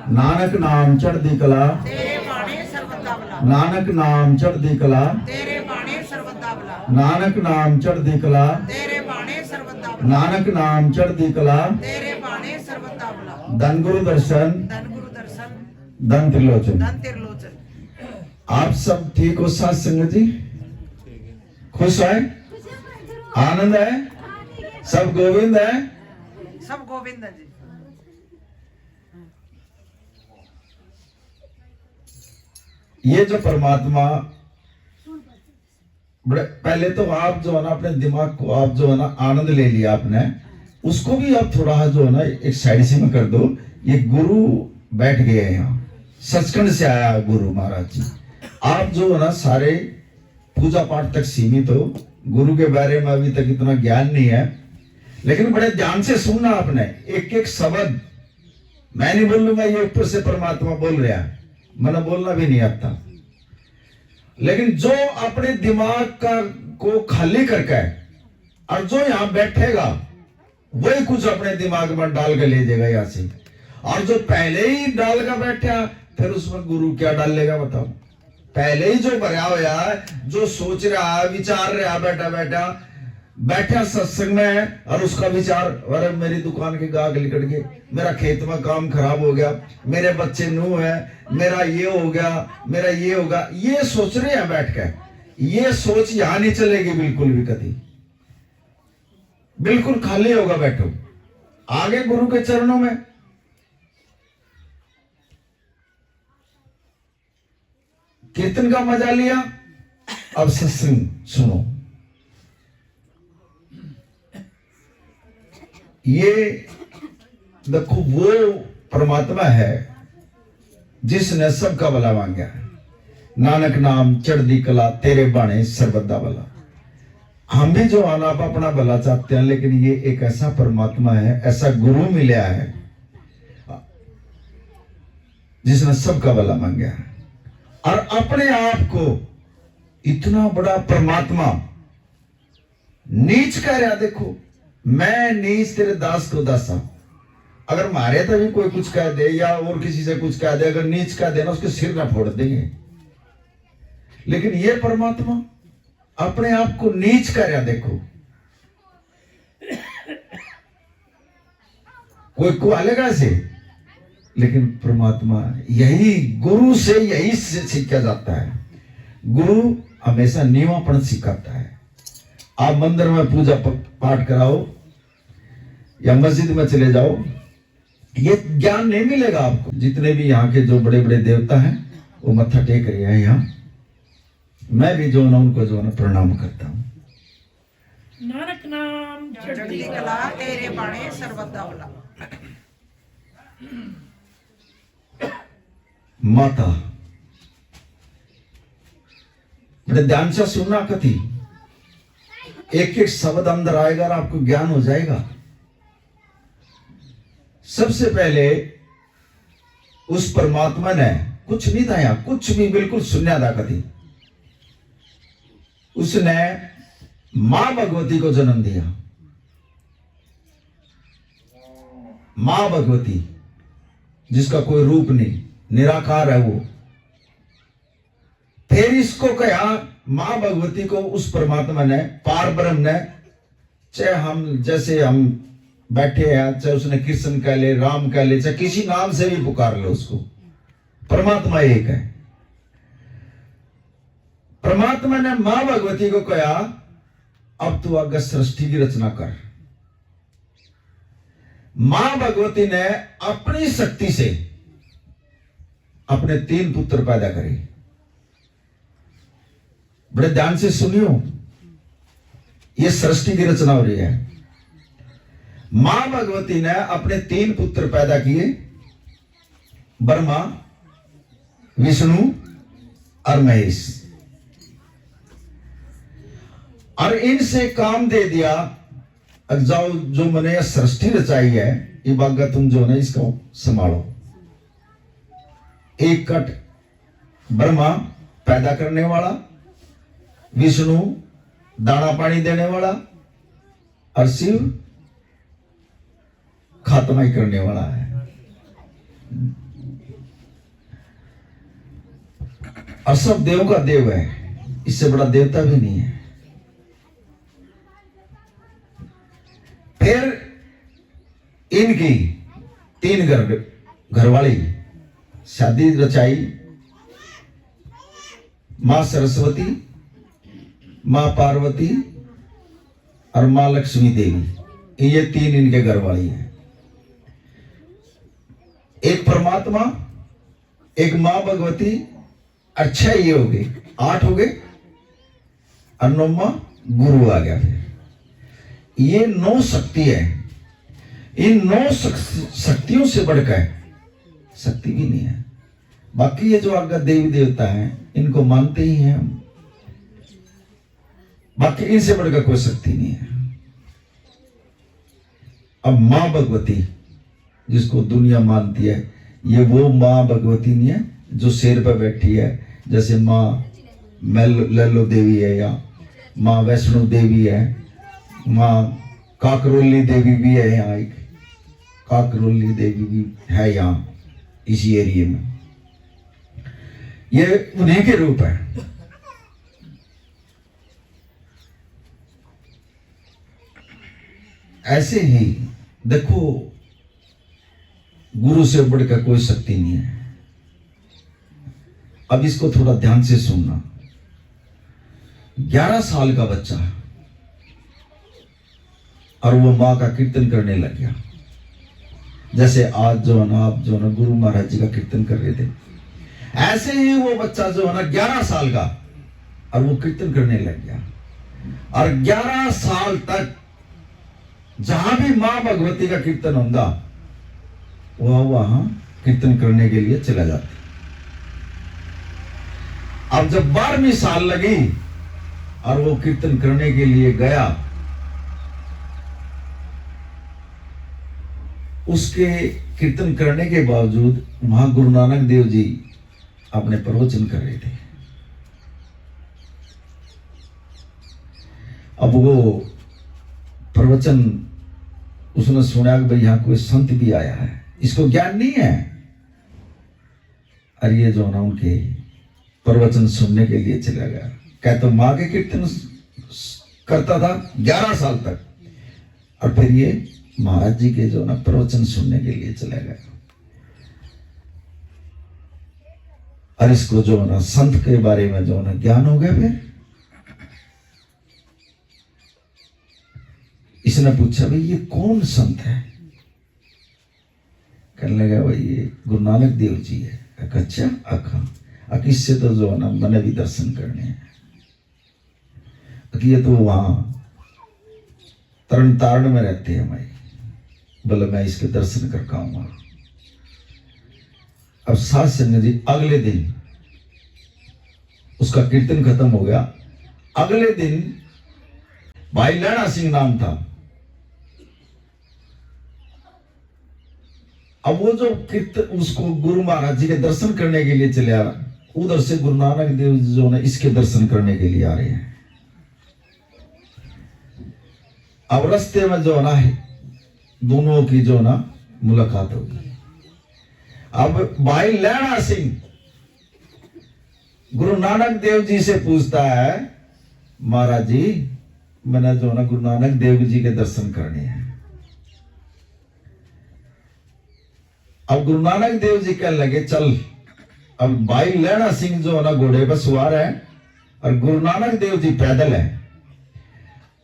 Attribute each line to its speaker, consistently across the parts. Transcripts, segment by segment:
Speaker 1: नानक नाम चढ़दी कला,
Speaker 2: तेरे बाणे सर्वदा भला,
Speaker 1: नानक नाम चढ़दी कला,
Speaker 2: तेरे बाणे सर्वदा भला,
Speaker 1: नानक नाम चढ़दी कला,
Speaker 2: तेरे बाणे सर्वदा भला,
Speaker 1: नानक नाम चढ़दी कला।
Speaker 2: तेरे बाणे सर्वदा भला।
Speaker 1: धन गुरु दर्शन,
Speaker 2: धन गुरु दर्शन,
Speaker 1: धन त्रिलोचन।
Speaker 2: धन त्रिलोचन।
Speaker 1: आप सब ठीक हो साथ संगत जी? खुश है, आनंद है, सब गोविंद है।
Speaker 2: सब गोविंद है जी।
Speaker 1: ये जो परमात्मा, बड़े पहले तो आप जो है ना अपने दिमाग को आप जो है ना आनंद ले लिया आपने, उसको भी आप थोड़ा जो है ना एक साइड से में कर दो। ये गुरु बैठ गए हैं यहाँ, सचखंड से आया गुरु महाराज जी। आप जो है ना सारे पूजा पाठ तक सीमित हो, गुरु के बारे में अभी तक इतना ज्ञान नहीं है, लेकिन बड़े ध्यान से सुनना आपने एक एक शब्द। मैं नहीं बोलूंगा ये ऊपर से परमात्मा बोल रहा है, मैंने बोलना भी नहीं आता, लेकिन जो अपने दिमाग का को खाली करके और जो यहां बैठेगा वही कुछ अपने दिमाग में डाल के ले जाएगा यहां से। और जो पहले ही डाल कर बैठा फिर उसमें गुरु क्या डाल लेगा बताओ? पहले ही जो भरा हुआ है, जो सोच रहा है, विचार रहा बैठा बैठा बैठा सत्संग में, और उसका विचार, अरे मेरी दुकान के गाहक निकट गए, मेरा खेत में काम खराब हो गया, मेरे बच्चे नू है, मेरा ये हो गया, मेरा ये होगा, ये सोच रहे हैं बैठ के। ये सोच यहां नहीं चलेगी बिल्कुल भी कभी, बिल्कुल खाली होगा। बैठो आगे गुरु के चरणों में। कीर्तन का मजा लिया, अब सत्संग सुनो। ये देखो वो परमात्मा है जिसने सबका भला मांगा। नानक नाम चढ़दी कला, तेरे बाणे सर्वदा भला। हम भी जो आना आप अपना भला चाहते हैं, लेकिन ये एक ऐसा परमात्मा है, ऐसा गुरु मिला है जिसने सबका भला मांगा है। और अपने आप को इतना बड़ा परमात्मा नीच कह रहा। देखो मैं नीच तेरे दास को दासा। अगर मारे तो भी कोई कुछ कह दे या और किसी से कुछ कह दे, अगर नीच कह देना उसके सिर ना फोड़ देंगे। लेकिन ये परमात्मा अपने आप को नीच कर रहा। देखो कोई कुआलेगा से, लेकिन परमात्मा यही गुरु से यही सीखा जाता है। गुरु हमेशा नीवापन सिखाता है। आप मंदिर में पूजा पाठ कराओ या मस्जिद में चले जाओ, ये ज्ञान नहीं मिलेगा आपको। जितने भी यहाँ के जो बड़े बड़े देवता हैं वो मत्था टेक रहे हैं यहाँ, मैं भी जो ना उनको जो ना प्रणाम करता हूँ।
Speaker 2: नानक नाम चढ़दी कला, तेरे बाणे सर्वदा भला।
Speaker 1: माता बड़े ध्यान से सुनना, कथी एक एक शब्द अंदर आएगा और आपको ज्ञान हो जाएगा। सबसे पहले उस परमात्मा ने कुछ नहीं था यहाँ, कुछ भी बिल्कुल शून्य था कथी। उसने मां भगवती को जन्म दिया। मां भगवती जिसका कोई रूप नहीं, निराकार है वो। फिर इसको कहा मां भगवती को उस परमात्मा ने, पार ब्रह्म ने, चाहे हम जैसे हम बैठे हैं, चाहे उसने कृष्ण कह ले, राम कह ले, चाहे किसी नाम से भी पुकार लो उसको, परमात्मा एक है। परमात्मा ने मां भगवती को कहा अब तू आगे सृष्टि की रचना कर। मां भगवती ने अपनी शक्ति से अपने 3 पुत्र पैदा करे। बड़े ध्यान से सुनियो, ये सृष्टि की रचना हो रही है। मां भगवती ने अपने 3 पुत्र पैदा किए, ब्रह्मा, विष्णु और महेश। और इनसे काम दे दिया, अब जाओ जो मैंने सृष्टि रचाई है, ये बागा तुम जो है इसको संभालो। एक कट ब्रह्मा पैदा करने वाला, विष्णु दाना पानी देने वाला, और शिव खात्मा ही करने वाला है। और सब देव का देव है, इससे बड़ा देवता भी नहीं है। फिर इनकी 3 घरवाली शादी रचाई, मां सरस्वती, मां पार्वती और मां लक्ष्मी देवी। ये 3 इनके घरवाली हैं। एक परमात्मा, एक मां भगवती, और 6 ये हो गए, 8 हो गए, और 9वां गुरु आ गया। फिर ये 9 शक्ति है। इन 9 शक्तियों से बढ़कर शक्ति भी नहीं है। बाकी ये जो आगे देवी देवता हैं इनको मानते ही हैं हम, बाकी इनसे बढ़कर कोई शक्ति नहीं है। अब मां भगवती जिसको दुनिया मानती है, ये वो मां भगवती नहीं है जो शेर पर बैठी है, जैसे मां लल्लो देवी है, या मां वैष्णो देवी है, मां काकरोली देवी भी है। यहाँ एक काकरोली देवी भी है यहाँ इसी एरिया में। ये उन्हीं के रूप है। ऐसे ही देखो, गुरु से बढ़कर कोई शक्ति नहीं है। अब इसको थोड़ा ध्यान से सुनना। 11 साल का बच्चा और वो मां का कीर्तन करने लग गया, जैसे आज जो है ना आप जो है ना गुरु महाराज जी का कीर्तन कर रहे थे, ऐसे ही वो बच्चा जो है ना 11 साल का, और वो कीर्तन करने लग गया। और 11 साल तक जहां भी मां भगवती का कीर्तन होगा वह वहां कीर्तन करने के लिए चला जाता। अब जब 12वीं साल लगी और वो कीर्तन करने के लिए गया, उसके कीर्तन करने के बावजूद वहां गुरु नानक देव जी अपने प्रवचन कर रहे थे। अब वो प्रवचन उसने सुना कि भाई यहां कोई संत भी आया है, इसको ज्ञान नहीं है, और ये जो ना उनके प्रवचन सुनने के लिए चला गया। क्या तो मां के कीर्तन करता था 11 साल तक, और फिर ये महाराज जी के जो ना प्रवचन सुनने के लिए चला गया। और इसको जो ना संत के बारे में जो ना ज्ञान हो गया। फिर इसने पूछा भाई ये कौन संत है? कहने लगा भाई ये गुरु नानक देव जी है। अच्छा अखा इससे तो जो ना मैंने भी दर्शन करने हैं। ये तो वहां तरन तारण में रहते हैं भाई, बोले मैं इसके दर्शन कर आऊंगा। अब सात संगत जी अगले दिन उसका कीर्तन खत्म हो गया। अगले दिन भाई लैणा सिंह नाम था। अब वो जो कीर्तन उसको गुरु महाराज जी के दर्शन करने के लिए चले आ रहा, उधर से गुरु नानक देव जी जो है इसके दर्शन करने के लिए आ रहे हैं। अब रास्ते में जो ना है दोनों की जो ना मुलाकात होगी। अब भाई लैणा सिंह गुरु नानक देव जी से पूछता है, महाराज जी मैंने जो ना गुरु नानक देव जी के दर्शन करने हैं। अब गुरु नानक देव जी कहने लगे चल। अब भाई लैणा सिंह जो है ना घोड़े पर सवार है और गुरु नानक देव जी पैदल है।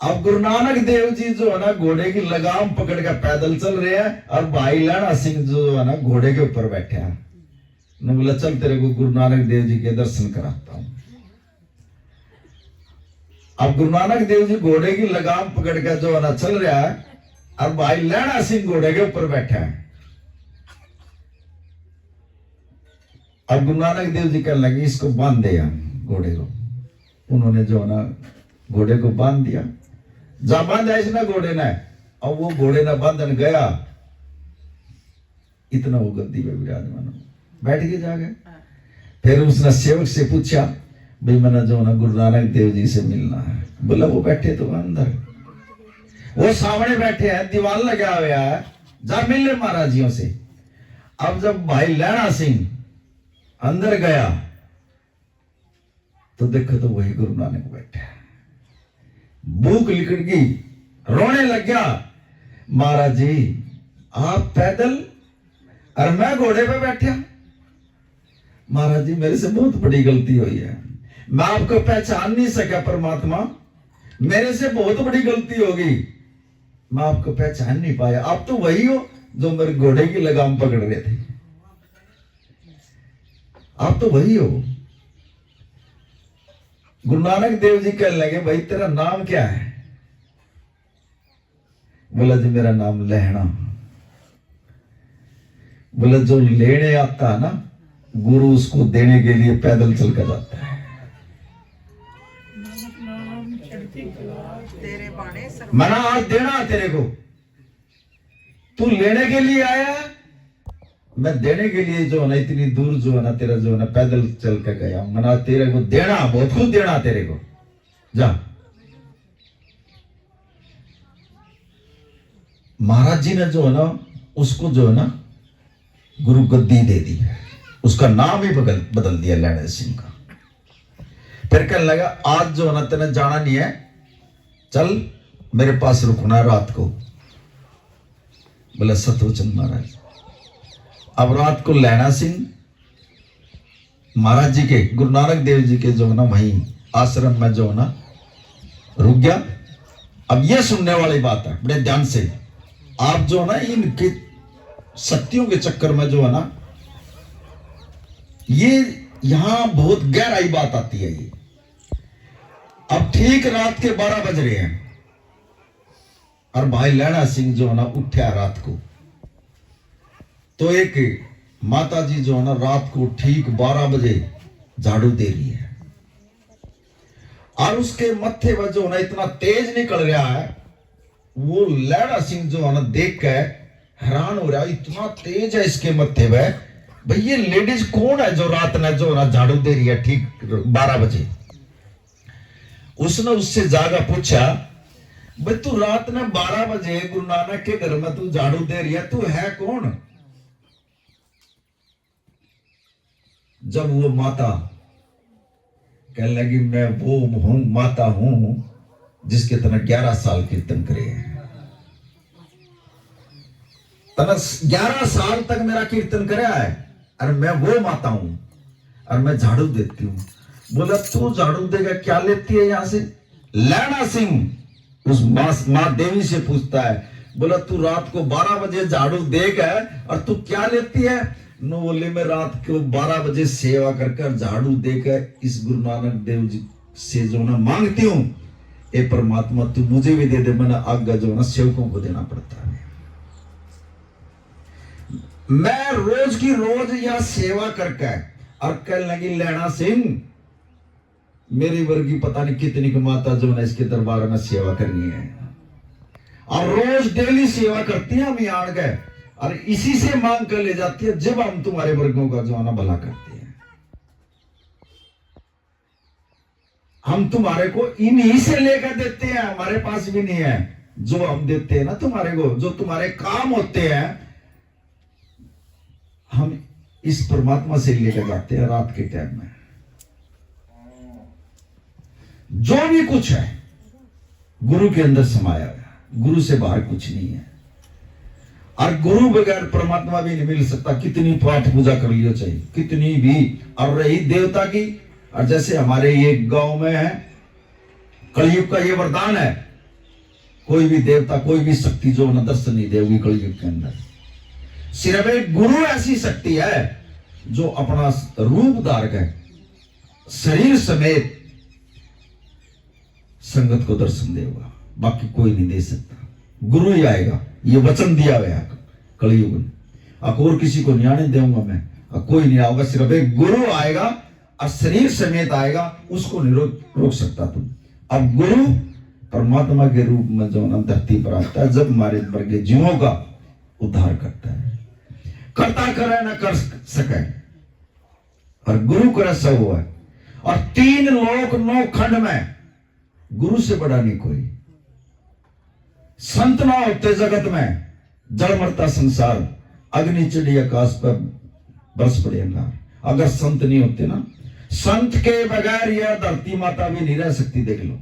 Speaker 1: अब गुरु नानक देव जी जो है ना घोड़े की लगाम पकड़ कर पैदल चल रहे हैं, और भाई लैणा सिंह जो है ना घोड़े के ऊपर बैठे हैं। ने बोला चल तेरे को गुरु नानक देव जी के दर्शन कराता हूं। अब गुरु नानक देव जी घोड़े की लगाम पकड़ कर जो है ना चल रहा है, और भाई लैणा सिंह घोड़े के ऊपर बैठा है। अब गुरु नानक देव जी कहने लगे इसको बांध दे घोड़े को। उन्होंने जो है ना घोड़े को बांध दिया। जा बांधा इसने घोड़े ने, और वो घोड़े ने बांधन गया, इतना वो गद्दी पे विराजमान बैठ के जा गए। फिर उसने सेवक से पूछा भाई मैंने जो ना गुरु नानक देव जी से मिलना है। बोला वो बैठे तो अंदर, वो सामने बैठे हैं, दीवार लगा हुआ है, जा मिल ले महाराजियों से। अब जब भाई लैणा सिंह अंदर गया तो देखो तो वही गुरु नानक बैठे, भूख लिकट गई, रोने लग गया, महाराज जी आप पैदल और मैं घोड़े पे बैठा। महाराज जी मेरे से बहुत बड़ी गलती हुई है, मैं आपको पहचान नहीं सका परमात्मा, मेरे से बहुत बड़ी गलती होगी, मैं आपको पहचान नहीं पाया, आप तो वही हो जो मेरे घोड़े की लगाम पकड़ रहे थे, आप तो वही हो। गुरु नानक देव जी कहने लगे भाई तेरा नाम क्या है? बोला जी मेरा नाम लहणा। बोला जो लेने आता है ना गुरु उसको देने के लिए पैदल चल कर जाता है।
Speaker 2: तेरे बाणे
Speaker 1: मना आज देना तेरे को, तू लेने के लिए आया है, मैं देने के लिए जो है ना इतनी दूर जो है ना तेरा जो है ना पैदल चल कर गया, मना तेरे को देना, बहुत कुछ देना तेरे को, जा। महाराज जी ने जो है ना उसको जो है ना गुरु गद्दी दे दी, उसका नाम ही बदल दिया लैणा सिंह का। फिर कहने लगा आज जो है ना तेने जाना नहीं है, चल मेरे पास रुकना रात को। बोला सतवचन महाराज। अब रात को लैणा सिंह महाराज जी के, गुरु नानक देव जी के जो है ना वहीं आश्रम में जो है ना रुक गया। अब ये सुनने वाली बात है, बड़े ध्यान से आप जो है ना इनके शक्तियों के चक्कर में जो है ना ये यहां बहुत गहराई बात आती है। ये अब ठीक रात के 12 बज रहे हैं और भाई लैणा सिंह जो है ना उठा रात को, तो एक माता जी जो है ना रात को ठीक 12 बजे झाड़ू दे रही है और उसके मत्थे पर जो है ना इतना तेज निकल रहा है, वो लैणा सिंह जो है ना देख के हैरान हो रहा है, इतना तेज है इसके मत्थे पे, भाई ये लेडीज कौन है जो रात में जो है ना झाड़ू दे रही है ठीक 12 बजे। उसने उससे जागा पूछा भाई तू रात में 12 बजे गुरु नानक के घर में तू झाड़ू दे रही है, तू है कौन? जब वो माता कहने लगी मैं वो हूं, माता हूं जिसके तना 11 साल कीर्तन करे हैं, तना 11 साल तक मेरा कीर्तन कराया है और मैं वो माता हूं और मैं झाड़ू देती हूं। बोला तू झाड़ू देगा क्या लेती है यहां से? लैणा सिंह उस मां देवी से पूछता है, बोला तू रात को 12 बजे झाड़ू देगा और तू क्या लेती है? नो बोले मैं रात को 12 बजे सेवा कर झाड़ू देकर इस गुरु नानक देव जी से जो ना मांगती हूं, ए परमात्मा तू मुझे भी दे दे, मैंने आज्ञा जो ना सेवकों को देना पड़ता है। मैं रोज की रोज यह सेवा करके और कहने लगी लैणा सिंह मेरी वर्गी पता नहीं कितनी की माता जो ना इसके दरबार में सेवा करनी है और रोज डेली सेवा करती है हम यहाँ गए और इसी से मांग कर ले जाती है जब हम तुम्हारे वर्गों का जो है ना भला करते हैं। हम तुम्हारे को इन्हीं से लेकर देते हैं, हमारे पास भी नहीं है। जो हम देते हैं ना तुम्हारे को, जो तुम्हारे काम होते हैं हम इस परमात्मा से लेकर जाते हैं। रात के टाइम में जो भी कुछ है गुरु के अंदर समाया है, गुरु से बाहर कुछ नहीं है और गुरु बगैर परमात्मा भी नहीं मिल सकता। कितनी पाठ पूजा कर लियो चाहिए, कितनी भी, और रही देवता की, और जैसे हमारे ये गांव में है कलयुग का ये वरदान है, कोई भी देवता कोई भी शक्ति जो न दर्शन नहीं देगी कलयुग के अंदर। सिर्फ एक गुरु ऐसी शक्ति है जो अपना रूप धारक है, शरीर समेत संगत को दर्शन देगा, बाकी कोई नहीं दे सकता। गुरु ही आएगा, ये वचन दिया गया कलयुग में, और किसी को न्याय नहीं दूंगा मैं, और कोई नहीं आएगा, सिर्फ एक गुरु आएगा और शरीर समेत आएगा, उसको नहीं रोक सकता तुम। अब गुरु परमात्मा के रूप में जो ना धरती पर आता है, जब हमारे वर्ग जीवों का उद्धार करता है। करता करे ना कर सके और गुरु करे सब हुआ है। और 3 लोक 9 खंड में गुरु से बड़ा नहीं कोई। संत ना होते जगत में, जड़ मरता संसार, अग्नि चढ़ी आकाश पर बरस पड़े अंगार। अगर संत नहीं होते ना, संत के बगैर यह धरती माता भी नहीं रह सकती। देख लो,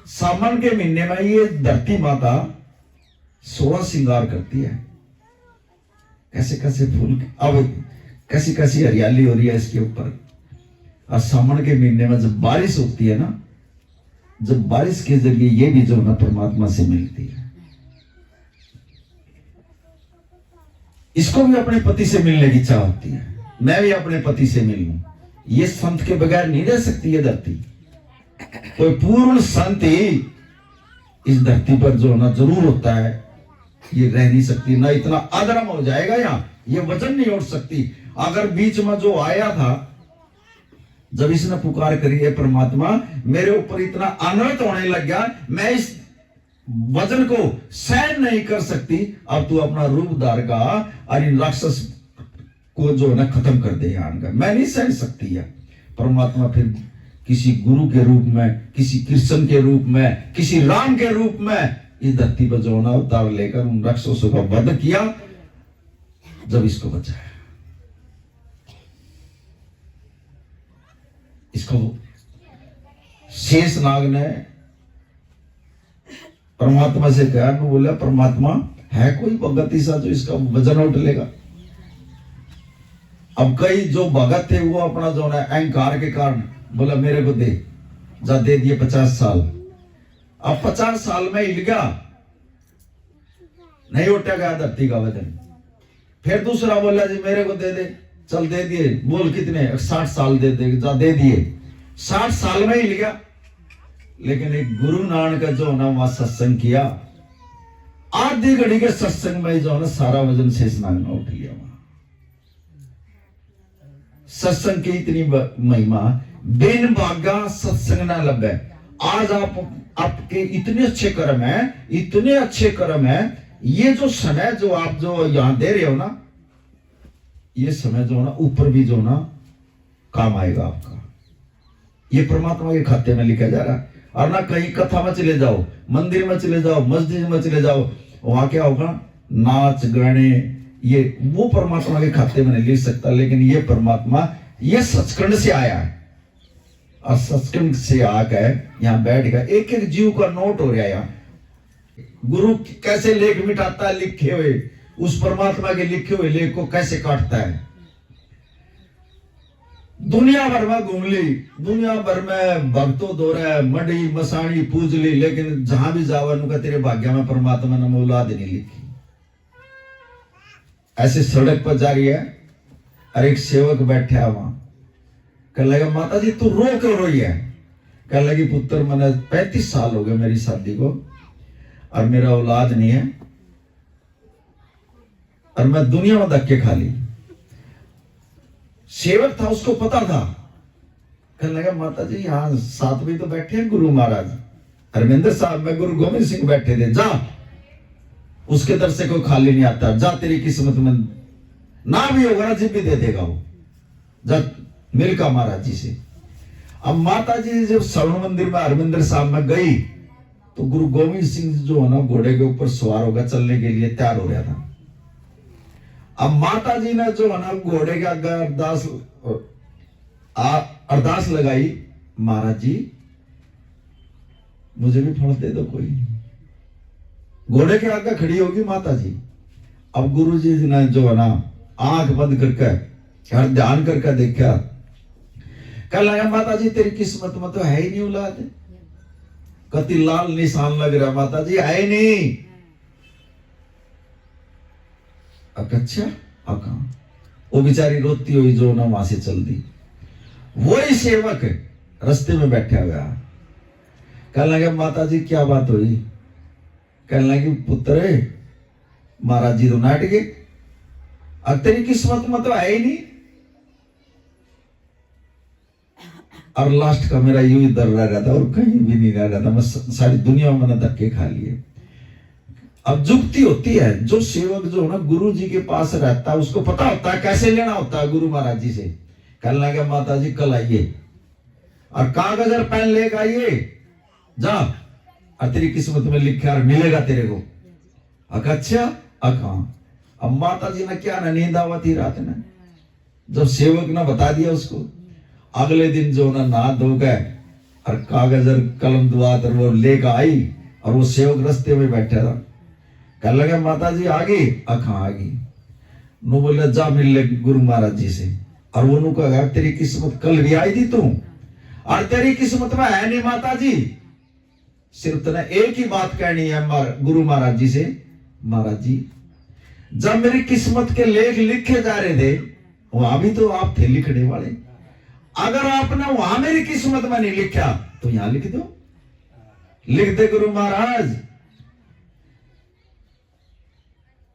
Speaker 1: सावन के महीने में ये धरती माता 16 श्रृंगार करती है। कैसे कैसे फूल, अब कैसी कैसी हरियाली हो रही है इसके ऊपर। और सावन के महीने में जब बारिश होती है ना, जब बारिश के जरिए ये भी जो ना परमात्मा से मिलती है। इसको भी अपने पति से मिलने की इच्छा होती है, मैं भी अपने पति से मिलूं। ये संत के बगैर नहीं रह सकती ये धरती। कोई पूर्ण संत ही इस धरती पर जो ना जरूर होता है, ये रह नहीं सकती। ना इतना अधर्म हो जाएगा यहाँ, ये वजन नहीं उठ सकती। अगर बीच में जो आया था, जब इसने पुकार करी है परमात्मा मेरे ऊपर इतना अनर्थ होने लग गया, मैं इस वजन को सहन नहीं कर सकती, अब तू अपना रूप धार का और इन राक्षस को जो ना खत्म कर दे यहाँ का, मैं नहीं सहन सकती है। परमात्मा फिर किसी गुरु के रूप में, किसी कृष्ण के रूप में, किसी राम के रूप में इस धरती पर जो ना अवतार लेकर उन राक्षसों का वध किया, जब इसको बचाया। इसको शेष नाग ने परमात्मा से कहा, बोला परमात्मा है कोई भगत ऐसा जो इसका वजन उठ लेगा। अब कई जो भगत थे वो अपना जो है अहंकार के कारण बोला मेरे को दे, जा दे दिए 50 साल। अब 50 साल में हिल गया, नहीं उठा गया धरती का वजन। फिर दूसरा बोला जी मेरे को दे दे, चल दे दिए, बोल कितने, 60 साल दे दे, जा दे दिए। 60 साल में हिल गया। लेकिन एक गुरु नानक का जो ना वहां सत्संग किया, आधी घड़ी के सत्संग में जो ना सारा वजन शेषनाग में उठ गया। सत्संग की इतनी महिमा, बिन भागा सत्संग ना लगे। आज आपके इतने अच्छे कर्म है, इतने अच्छे कर्म है। ये जो समय जो आप जो यहां दे रहे हो ना, ये समय जो ना ऊपर भी जो ना काम आएगा आपका। ये परमात्मा के खाते में लिखा जा रहा है। और ना कहीं कथा में चले जाओ, मंदिर में चले जाओ, मस्जिद में चले जाओ, वहां क्या होगा, नाच गाने, ये वो परमात्मा के खाते में नहीं लिख सकता। लेकिन ये परमात्मा ये सचखंड से आया है, और सचखंड से आकर यहाँ बैठ गया। एक एक जीव का नोट हो रहा है यहाँ। गुरु कैसे लेख मिटाता है लिखे हुए, उस परमात्मा के लिखे हुए लेख को कैसे काटता है। दुनिया भर में घूम ली, दुनिया भर में भक्तों दौरा, मडी मसाणी पूज ली, लेकिन जहां भी जावा उनका तेरे भाग्य में परमात्मा ने औलाद नहीं लिखी। ऐसे सड़क पर जा रही है, और एक सेवक बैठा है वहां, कह लगा माता जी तू रो क्यों रोई है। कह लगी पुत्र मैंने 35 साल हो गए मेरी शादी को, और मेरा औलाद नहीं है, और मैं दुनिया में धक्के खा ली। सेवक था, उसको पता था। कहने लगा माता जी यहाँ साथ में तो बैठे हैं गुरु महाराज, हरमिंदर साहब में गुरु गोविंद सिंह बैठे थे, जा उसके दर से कोई खाली नहीं आता, जा तेरी किस्मत में ना भी होगा ना जी भी दे देगा वो, जा मिलका महाराज जी से। अब माता जी जब स्वर्ण मंदिर में हरमिंदर साहब में गई, तो गुरु गोविंद सिंह जो है ना घोड़े के ऊपर सवार होकर चलने के लिए तैयार हो रहा था। अब माता जी ने जो है ना घोड़े के आगे अरदास लगाई, महाराज जी मुझे भी फल दे दो कोई। घोड़े के आगे खड़ी होगी माता जी। अब गुरु जी ने जो है ना आंख बंद करके हर ध्यान करके देखा, कह लगा माता जी तेरी किस्मत में तो है ही नहीं औलाद, कति लाल निशान लग रहा माता जी, है ही नहीं। अच्छा अका वो बेचारी रोती हुई जो ना वहां से चल दी। वही सेवक रास्ते में बैठा हुआ, कहने लगे माता जी क्या बात हुई। कहने लगी पुत्र महाराज जी तो नाट गए, और तेरी किस्मत में तो है ही नहीं। और लास्ट का मेरा यूं ही दर रह रहा था, और कहीं भी नहीं रह रहा था, मैं सारी दुनिया में मैंने धक्के खा लिए। अब जुक्ति होती है, जो सेवक जो ना गुरु जी के पास रहता है उसको पता होता है कैसे लेना होता है गुरु महाराज जी से। कहने लगे माता जी कल आइए, और कागज और पेन लेकर आइए, जा और तेरी किस्मत में लिखा और मिलेगा तेरे को। अच्छा अका अब माता जी ने क्या ना नींद आवा थी रात में, जब सेवक ने बता दिया उसको, अगले दिन जो ना नहा धो गए और कागज और कलम दुआत और वो लेकर आई, और वो सेवक रास्ते में बैठा था, कह लगे माता जी आ गई, कहाँ आ गई, नो बोले जा मिल ले गुरु महाराज जी से, और वो नु कहा तेरी किस्मत कल भी आई थी तू, और तेरी किस्मत में है नहीं माता जी, सिर्फ तने एक ही बात कहनी है गुरु महाराज जी से, महाराज जी जब मेरी किस्मत के लेख लिखे जा रहे थे वहां भी तो आप थे लिखने वाले, अगर आपने वहां मेरी किस्मत में नहीं लिखा तो यहां लिख दो, लिख दे गुरु महाराज।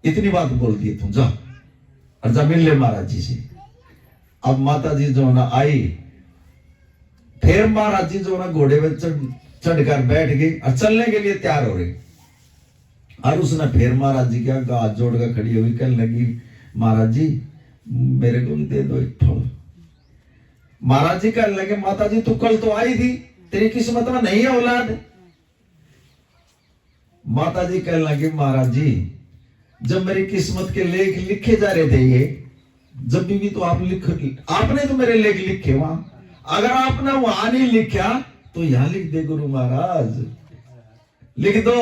Speaker 1: इतनी बात बोल दी तू, जा और जा मिल ले महाराज जी से। अब माता जी जो ना आई, फिर महाराज जी जो ना घोड़े में चढ़कर बैठ गई और चलने के लिए तैयार हो रही, और उसने फिर महाराज जी क्या हाथ जोड़कर खड़ी हुई, कहने लगी महाराज जी मेरे को भी दे दो एक फल। महाराज जी कहने लगे माता जी तू कल तो आई थी, तेरी किस्मत में नहीं है औलाद। माता जी कहने लगी महाराज जी जब मेरी किस्मत के लेख लिखे जा रहे थे, ये जब भी तो आप आपने तो मेरे लेख लिखे वहां, अगर आपने वहां नहीं लिखा तो यहां लिख दे गुरु महाराज, लिख दो।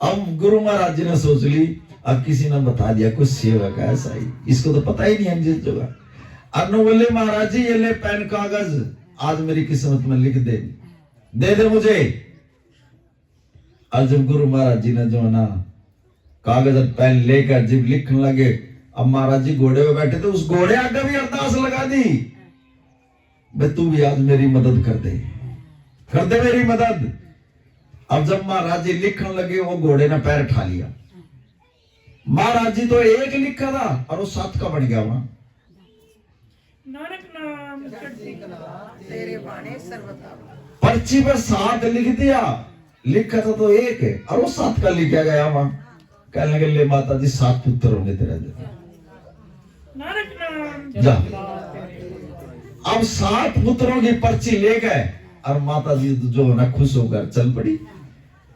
Speaker 1: अब गुरु महाराज जी ने सोच ली, अब किसी ने बता दिया कुछ सेवक है ऐसा ही, इसको तो पता ही नहीं है जिस जगह, अब बोले महाराज जी ये ले पेन कागज, आज मेरी किस्मत में लिख दे, दे दे मुझे। और जब गुरु महाराज जी ने जो ना कागज और पेन लेकर जब लिखने लगे, अब महाराज जी घोड़े पे बैठे थे, उस घोड़े आगे भी अरदास लगा दी, भाई तू भी आज मेरी मदद कर दे मेरी मदद। अब जब महाराज जी लिखने लगे वो घोड़े ने पैर उठा लिया, महाराज जी तो एक लिखा था और वो 7 का बन गया वहां,
Speaker 2: नानक नाम चढ़ती कला तेरे बाणे सर्वदा।
Speaker 1: पर्ची पर 7 लिख दिया, लिखा था तो एक है और वो 7 का लिखा गया वहां। कहने लगे ले माता जी 7 पुत्र होंगे तेरे
Speaker 2: नानक नाम
Speaker 1: जा। अब 7 पुत्रों की पर्ची ले गए और माता जी जो है ना खुश होकर चल पड़ी।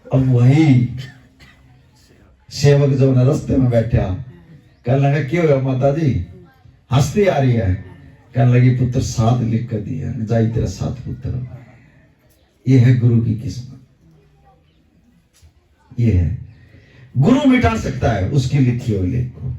Speaker 1: अब वही सेवक जो ना रास्ते में बैठा, कहने लगा क्यों है माता जी, हंसती आ रही है। कहने लगी पुत्र 7 लिख कर दिया, जाई तेरा 7 पुत्र। ये है गुरु की किस्मत, ये है गुरु मिटा सकता है उसकी लिखी हुई लेख को।